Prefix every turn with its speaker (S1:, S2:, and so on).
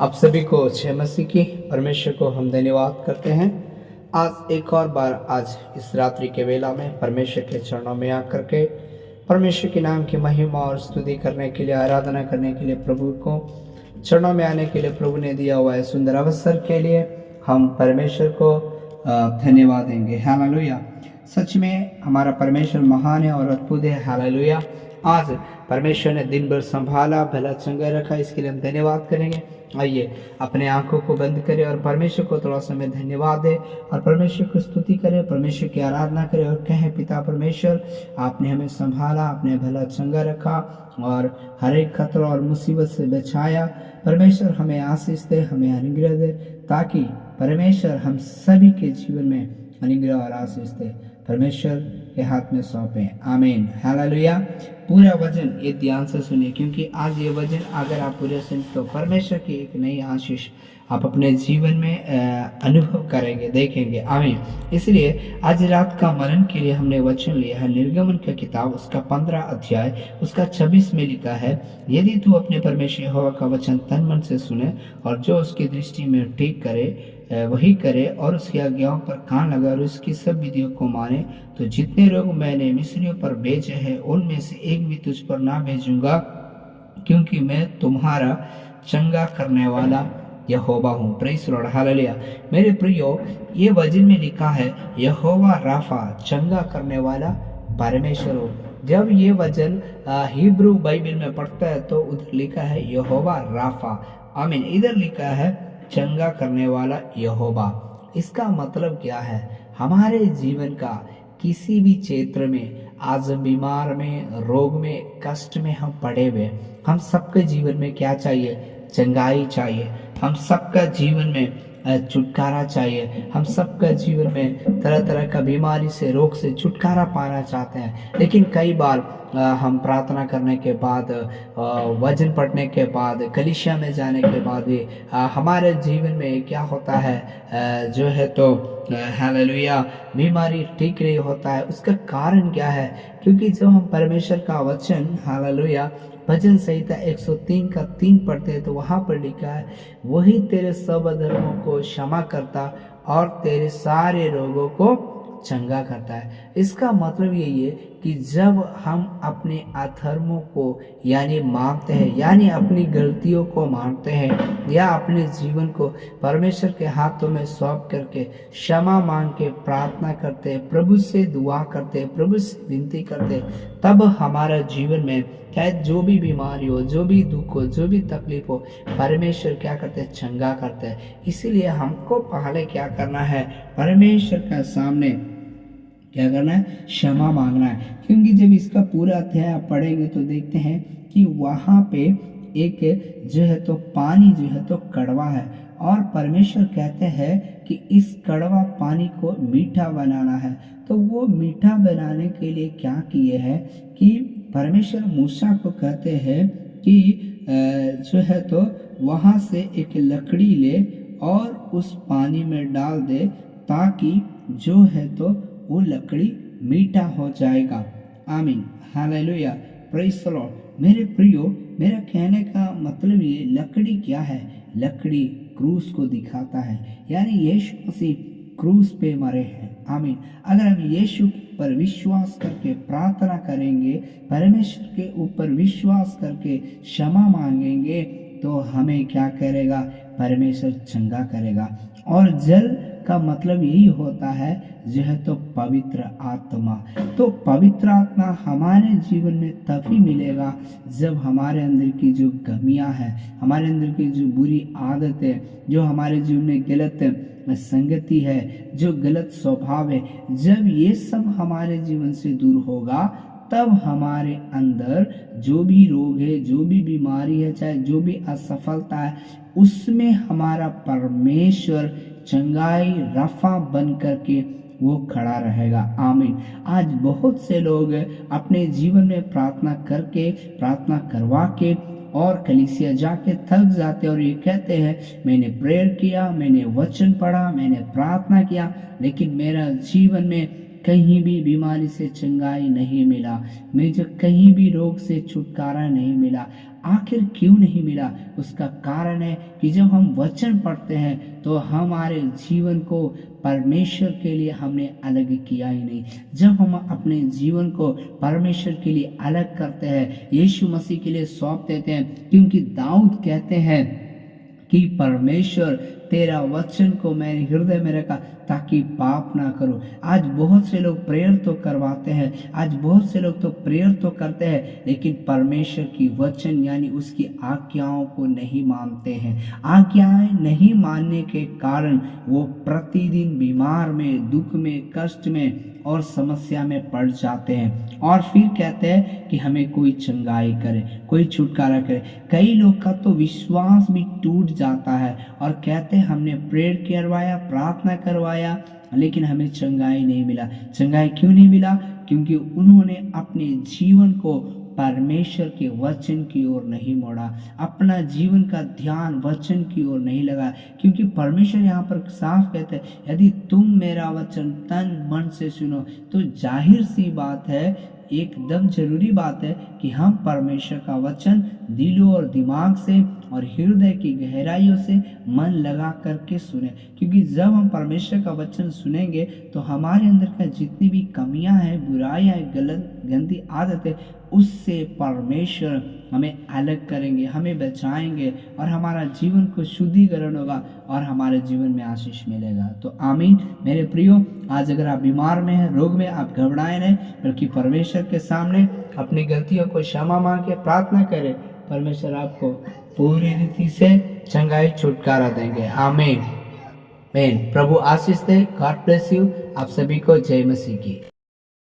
S1: आप सभी को जय मसीह की। परमेश्वर को हम धन्यवाद करते हैं। आज एक और बार आज इस रात्रि के वेला में परमेश्वर के चरणों में आकर के परमेश्वर के नाम की महिमा और स्तुति करने के लिए, आराधना करने के लिए, प्रभु को चरणों में आने के लिए प्रभु ने दिया हुआ है सुंदर अवसर के लिए हम परमेश्वर को धन्यवाद देंगे। हालेलुया। सच में हमारा परमेश्वर महान है और अद्भुत है। हालेलुया। आज परमेश्वर ने दिन भर संभाला, भला चंगा रखा, इसके लिए हम धन्यवाद करेंगे। आइए अपने आंखों को बंद करें और परमेश्वर को थोड़ा समय धन्यवाद दें और परमेश्वर की स्तुति करें, परमेश्वर की आराधना करें और कहें, पिता परमेश्वर, आपने हमें संभाला, आपने भला चंगा रखा और हर एक खतरा और मुसीबत से बचाया। परमेश्वर हमें आशीष दे, हमें अनुग्रह दे, ताकि परमेश्वर हम सभी के जीवन में अनुग्रह और आशीष दे। परमेश्वर के हाथ में सौंपे। आमीन। हालेलुया। पूरा वचन ये ध्यान से सुनिए, क्योंकि आज ये वचन अगर आप पूरे सुन तो परमेश्वर की एक नई आशीष आप अपने जीवन में अनुभव करेंगे, देखेंगे। आमीन। इसलिए आज रात का मनन के लिए हमने वचन लिया है निर्गमन का किताब, उसका 15 अध्याय उसका 26 में लिखा है, यदि तू अपने परमेश्वर यहोवा का वचन तन मन से सुने और जो उसकी दृष्टि में ठीक करे वही करे और उसकी आज्ञाओं पर कान लगा और उसकी सब विधियों को माने, तो जितने लोग मैंने मिस्रियों पर भेजे हैं उनमें से एक भी तुझ पर ना भेजूंगा, क्योंकि मैं तुम्हारा चंगा करने वाला यहोवा हूँ। Praise Lord. हालेलुया। मेरे प्रियो, ये वचन में लिखा है यहोवा राफा, चंगा करने वाला परमेश्वर हो। जब ये वचन हिब्रू बाइबल में पढ़ता है तो उधर लिखा है यहोवा राफा। आमीन। इधर लिखा है चंगा करने वाला यहोवा। इसका मतलब क्या है? हमारे जीवन का किसी भी क्षेत्र में आज बीमार में, रोग में, कष्ट में हम पड़े हुए, हम सबके जीवन में क्या चाहिए? चंगाई चाहिए। हम सबका जीवन में छुटकारा चाहिए। हम सबका जीवन में तरह तरह का बीमारी से, रोग से छुटकारा पाना चाहते हैं, लेकिन कई बार हम प्रार्थना करने के बाद, वचन पढ़ने के बाद, कलीसिया में जाने के बाद भी हमारे जीवन में क्या होता है, जो है तो हालेलुया, बीमारी ठीक नहीं होता है। उसका कारण क्या है? क्योंकि जब हम परमेश्वर का वचन, हालेलुया, भजन संहिता 103 का 3 पढ़ते हैं तो वहाँ पर लिखा है, वही तेरे सब अधर्मों को क्षमा करता और तेरे सारे रोगों को चंगा करता है। इसका मतलब यही है कि जब हम अपने अधर्मों को यानी मानते हैं, यानी अपनी गलतियों को मानते हैं या अपने जीवन को परमेश्वर के हाथों में सौंप करके क्षमा मांग के प्रार्थना करते हैं, प्रभु से दुआ करते हैं, प्रभु से विनती करते हैं, तब हमारा जीवन में चाहे जो भी बीमारी हो, जो भी दुख हो, जो भी तकलीफ हो, परमेश्वर क्या करते हैं? चंगा करते हैं। इसीलिए हमको पहले क्या करना है? परमेश्वर के सामने क्या करना है? क्षमा मांगना है। क्योंकि जब इसका पूरा अध्याय आप पढ़ेंगे तो देखते हैं कि वहाँ पे एक जो है तो पानी जो है तो कड़वा है और परमेश्वर कहते हैं कि इस कड़वा पानी को मीठा बनाना है। तो वो मीठा बनाने के लिए क्या किए हैं कि परमेश्वर मूसा को कहते हैं कि जो है तो वहाँ से एक लकड़ी ले और उस पानी में डाल दे, ताकि जो है तो वो लकड़ी मीठा हो जाएगा। आमीन। हालेलुया। Praise the Lord. मेरे प्रियो, मेरा कहने का मतलब ये, लकड़ी क्या है? लकड़ी क्रूस को दिखाता है, यानी यीशु मसीह क्रूस पे मरे हैं। आमीन। अगर हम यीशु पर विश्वास करके प्रार्थना करेंगे, परमेश्वर के ऊपर विश्वास करके क्षमा मांगेंगे, तो हमें क्या करेगा? परमेश्वर चंगा करेगा। और जल का मतलब यही होता है जो है तो पवित्र आत्मा। तो पवित्र आत्मा हमारे जीवन में तभी मिलेगा जब हमारे अंदर की जो कमियां हैं, हमारे अंदर की जो बुरी आदतें, जो हमारे जीवन में गलत संगति है, जो गलत स्वभाव है, जब ये सब हमारे जीवन से दूर होगा, तब हमारे अंदर जो भी रोग है, जो भी बीमारी है, चाहे जो भी असफलता है, उसमें हमारा परमेश्वर चंगाई रफा बन करके वो खड़ा रहेगा। आमीन। आज बहुत से लोग अपने जीवन में प्रार्थना करके, प्रार्थना करवा के और कलीसिया जाके थक जाते और ये कहते हैं, मैंने प्रेयर किया, मैंने वचन पढ़ा, मैंने प्रार्थना किया, लेकिन मेरा जीवन में कहीं भी बीमारी से चंगाई नहीं मिला, मुझे कहीं भी रोग से छुटकारा नहीं मिला। आखिर क्यों नहीं मिला? उसका कारण है कि जब हम वचन पढ़ते हैं तो हमारे जीवन को परमेश्वर के लिए हमने अलग किया ही नहीं। जब हम अपने जीवन को परमेश्वर के लिए अलग करते हैं, यीशु मसीह के लिए सौंप देते हैं, क्योंकि दाऊद कहते हैं कि परमेश्वर तेरा वचन को मैंने हृदय में रखा ताकि पाप ना करो। आज बहुत से लोग प्रेयर तो करवाते हैं, आज बहुत से लोग तो प्रेयर तो करते हैं, लेकिन परमेश्वर की वचन यानी उसकी आज्ञाओं को नहीं मानते हैं। आज्ञाएं नहीं मानने के कारण वो प्रतिदिन बीमार में, दुख में, कष्ट में और समस्या में पड़ जाते हैं और फिर कहते हैं कि हमें कोई चंगाई करे, कोई छुटकारा करे। कई लोग का तो विश्वास भी टूट जाता है और कहते हैं हमने प्रेयर करवाया, प्रार्थना करवाया, लेकिन हमें चंगाई नहीं मिला। चंगाई क्यों नहीं मिला? क्योंकि उन्होंने अपने जीवन को परमेश्वर के वचन की ओर नहीं मोड़ा, अपना जीवन का ध्यान वचन की ओर नहीं लगा। क्योंकि परमेश्वर यहाँ पर साफ कहते हैं यदि तुम मेरा वचन तन मन से सुनो, तो जाहिर सी बात है, एकदम जरूरी बात है कि हम परमेश्वर का वचन दिलों और दिमाग से और हृदय की गहराइयों से मन लगा करके सुने। क्योंकि जब हम परमेश्वर का वचन सुनेंगे तो हमारे अंदर का जितनी भी कमियां हैं, बुराइयां हैं, गलत गंदी आदतें, उससे परमेश्वर हमें अलग करेंगे, हमें बचाएंगे और हमारा जीवन को शुद्धिकरण होगा और हमारे जीवन में आशीष मिलेगा। तो आमीन। मेरे प्रियो, आज अगर आप बीमार में हैं, रोग में, आप घबराए नहीं, बल्कि परमेश्वर के सामने अपनी गलतियों को क्षमा मांग के प्रार्थना करें, परमेश्वर आपको पूरी रीति से चंगाई छुटकारा देंगे। आमीन। प्रभु आशीष दे। God bless you. आप सभी को जय मसीह की।